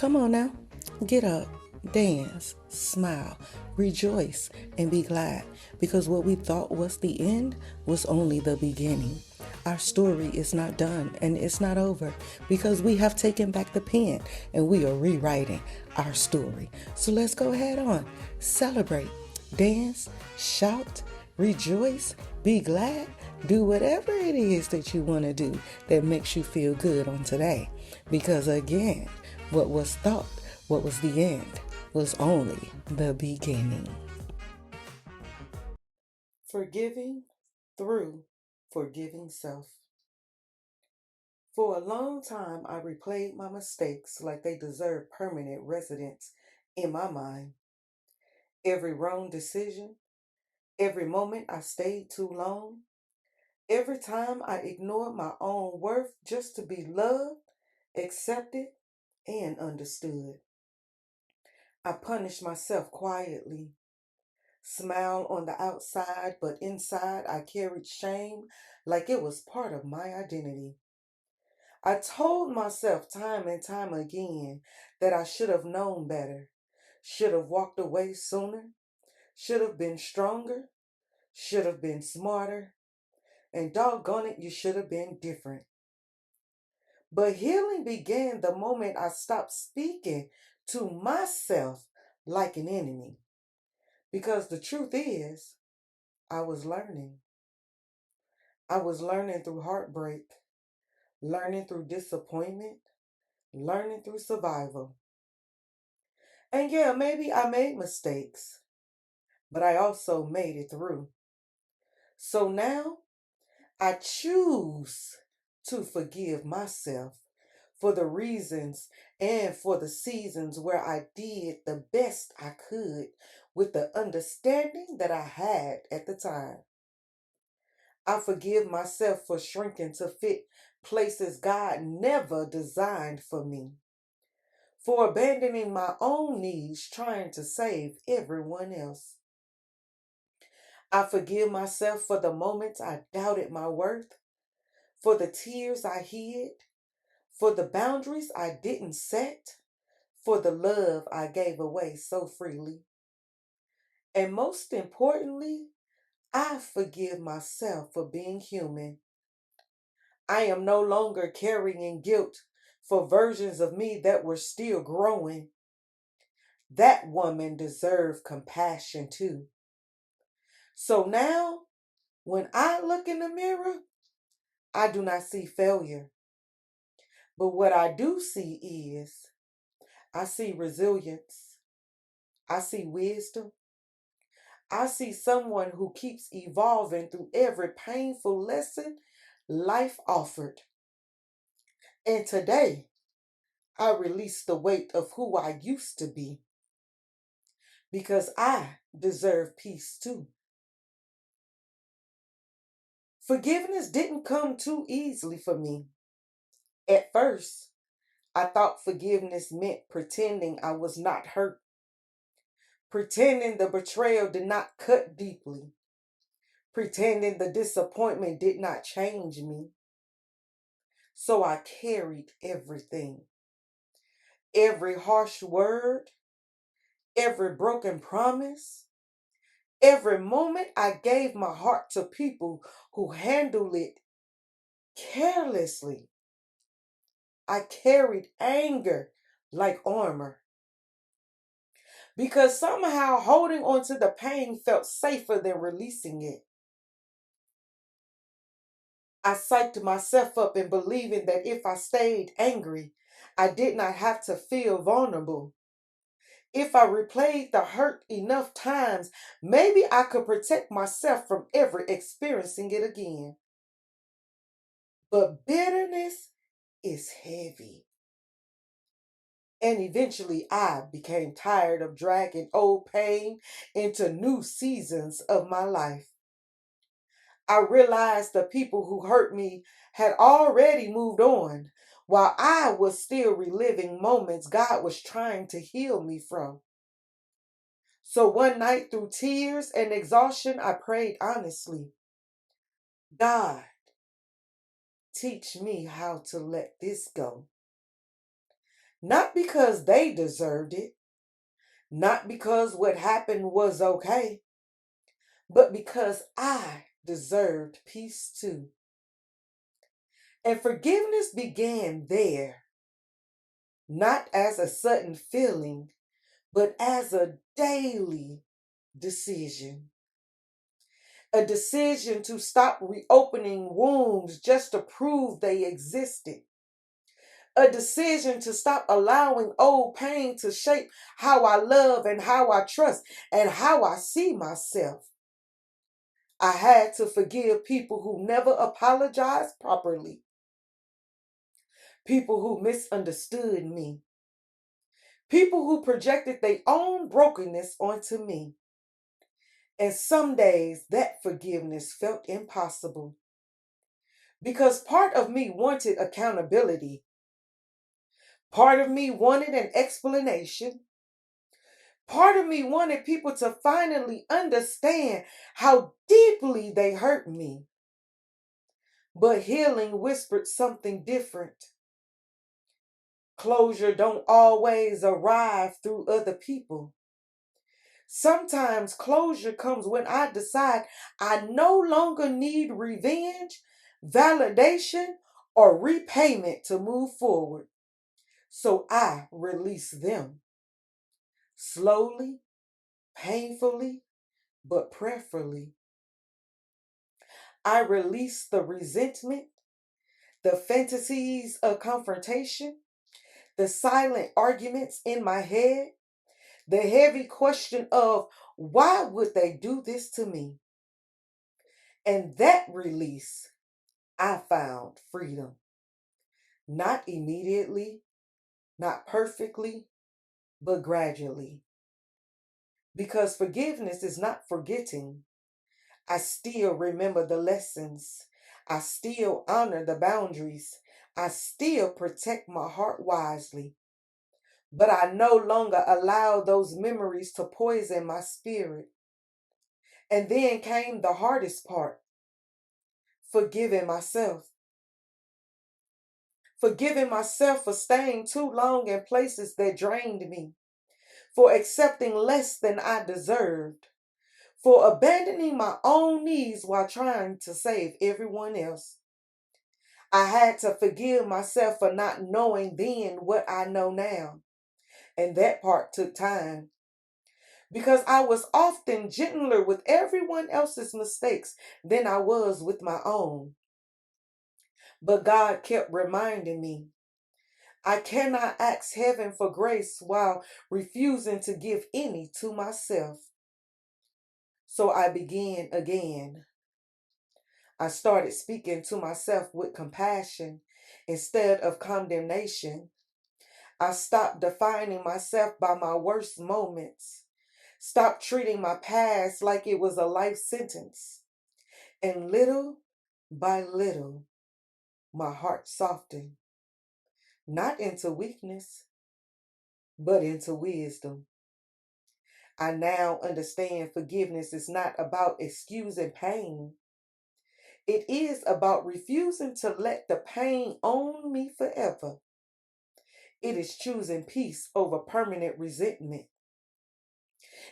Come on now, get up, dance, smile, rejoice, and be glad because what we thought was the end was only the beginning. Our story is not done and it's not over because we have taken back the pen and we are rewriting our story. So let's go ahead on, celebrate, dance, shout, rejoice, be glad, do whatever it is that you want to do that makes you feel good on today. Because again, what was thought, what was the end, was only the beginning. Forgiving through forgiving self. For a long time, I replayed my mistakes like they deserved permanent residence in my mind. Every wrong decision, every moment I stayed too long, every time I ignored my own worth just to be loved, accepted, and understood. I punished myself quietly, smiled on the outside, but inside I carried shame like it was part of my identity. I told myself time and time again that I should have known better, should have walked away sooner, should have been stronger, should have been smarter, and doggone it, you should have been different. But healing began the moment I stopped speaking to myself like an enemy. Because the truth is, I was learning. I was learning through heartbreak, learning through disappointment, learning through survival. And yeah, maybe I made mistakes, but I also made it through. So now I choose to forgive myself for the reasons and for the seasons where I did the best I could with the understanding that I had at the time. I forgive myself for shrinking to fit places God never designed for me, for abandoning my own needs trying to save everyone else. I forgive myself for the moments I doubted my worth, for the tears I hid, for the boundaries I didn't set, for the love I gave away so freely. And most importantly, I forgive myself for being human. I am no longer carrying guilt for versions of me that were still growing. That woman deserved compassion too. So now, when I look in the mirror, I do not see failure. But what I do see is I see resilience. I see wisdom. I see someone who keeps evolving through every painful lesson life offered. And today, I release the weight of who I used to be because I deserve peace too. Forgiveness didn't come too easily for me. At first, I thought forgiveness meant pretending I was not hurt, pretending the betrayal did not cut deeply, pretending the disappointment did not change me. So I carried everything, every harsh word, every broken promise, every moment I gave my heart to people who handled it carelessly. I carried anger like armor because somehow holding on to the pain felt safer than releasing it. I psyched myself up in believing that if I stayed angry, I did not have to feel vulnerable. If I replayed the hurt enough times, maybe I could protect myself from ever experiencing it again. But bitterness is heavy. And eventually I became tired of dragging old pain into new seasons of my life. I realized the people who hurt me had already moved on, while I was still reliving moments God was trying to heal me from. So one night, through tears and exhaustion, I prayed honestly, God, teach me how to let this go. Not because they deserved it, not because what happened was okay, but because I deserved peace too. And forgiveness began there, not as a sudden feeling, but as a daily decision. A decision to stop reopening wounds just to prove they existed. A decision to stop allowing old pain to shape how I love and how I trust and how I see myself. I had to forgive people who never apologized properly, people who misunderstood me, people who projected their own brokenness onto me. And some days that forgiveness felt impossible because part of me wanted accountability. Part of me wanted an explanation. Part of me wanted people to finally understand how deeply they hurt me. But healing whispered something different. Closure don't always arrive through other people. Sometimes closure comes when I decide I no longer need revenge, validation, or repayment to move forward. So I release them slowly, painfully, but prayerfully. I release the resentment, the fantasies of confrontation, the silent arguments in my head, the heavy question of why would they do this to me? And that release, I found freedom. Not immediately, not perfectly, but gradually. Because forgiveness is not forgetting. I still remember the lessons. I still honor the boundaries. I still protect my heart wisely. But I no longer allow those memories to poison my spirit. And then came the hardest part, forgiving myself. Forgiving myself for staying too long in places that drained me, for accepting less than I deserved, for abandoning my own needs while trying to save everyone else. I had to forgive myself for not knowing then what I know now. And that part took time because I was often gentler with everyone else's mistakes than I was with my own. But God kept reminding me I cannot ask heaven for grace while refusing to give any to myself. So I began again. I started speaking to myself with compassion instead of condemnation. I stopped defining myself by my worst moments. Stopped treating my past like it was a life sentence. And little by little, my heart softened, not into weakness, but into wisdom. I now understand forgiveness is not about excusing pain. It is about refusing to let the pain own me forever. It is choosing peace over permanent resentment.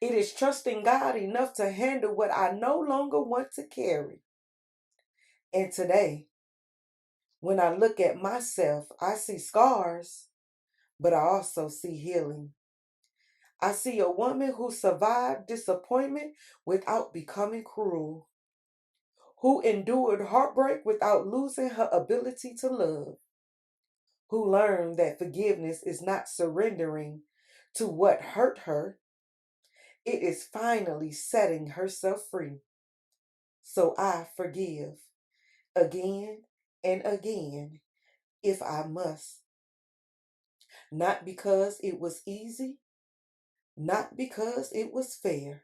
It is trusting God enough to handle what I no longer want to carry. And today, when I look at myself, I see scars, but I also see healing. I see a woman who survived disappointment without becoming cruel, who endured heartbreak without losing her ability to love, who learned that forgiveness is not surrendering to what hurt her, it is finally setting herself free. So I forgive again and again if I must. Not because it was easy, not because it was fair,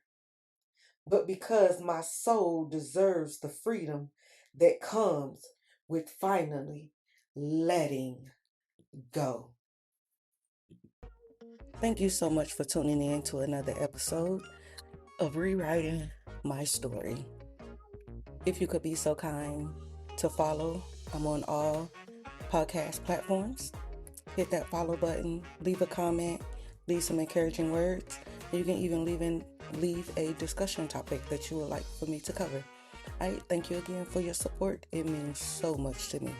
but because my soul deserves the freedom that comes with finally letting go. Thank you so much for tuning in to another episode of Rewriting My Story. If you could be so kind to follow, I'm on all podcast platforms. hit that follow button, leave a comment, leave some encouraging words. You can even leave a discussion topic that you would like for me to cover. All right, thank you again for your support. It means so much to me.